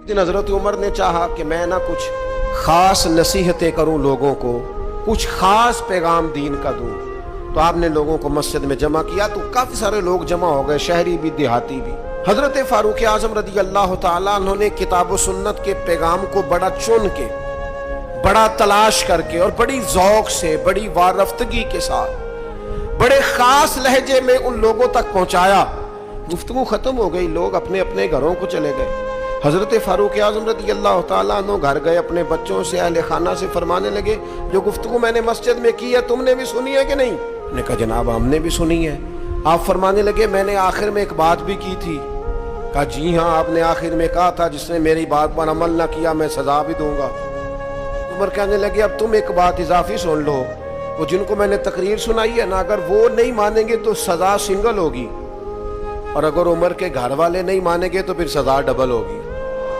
दिन हजरत उमर ने चाहा कि मैं ना कुछ खास नसीहतें करूं लोगों को, कुछ खास पैगाम दीन का दूं। तो आपने लोगों को मस्जिद में जमा किया तो काफी सारे लोग जमा हो गए, शहरी भी देहाती भी। हजरत फारूक आजम रदी अल्लाह ताला उन्होंने किताब व सुन्नत के पैगाम को बड़ा चुन के, बड़ा तलाश करके और बड़ी ज़ौक़ से, बड़ी वारफ्तगी के साथ, बड़े खास लहजे में उन लोगों तक पहुंचाया। गुफ्तगू खत्म हो गई, लोग अपने अपने घरों को चले गए। हजरत फारूक आजम रदी अल्लाह ताला अन्हु घर गए, अपने बच्चों से, अहले खाना से फरमाने लगे, जो गुफ्तगू मैंने मस्जिद में की है तुमने भी सुनी है कि नहीं? ने कहा जनाब हमने भी सुनी है। आप फरमाने लगे मैंने आखिर में एक बात भी की थी। कहा जी हाँ, आपने आखिर में कहा था जिसने मेरी बात पर अमल ना किया मैं सजा भी दूंगा। उमर कहने लगे अब तुम एक बात इजाफी सुन लो, वो जिनको मैंने तकरीर सुनाई है ना, अगर वो नहीं मानेंगे तो सजा सिंगल होगी, और अगर उमर के घर वाले नहीं मानेंगे तो फिर सजा डबल होगी।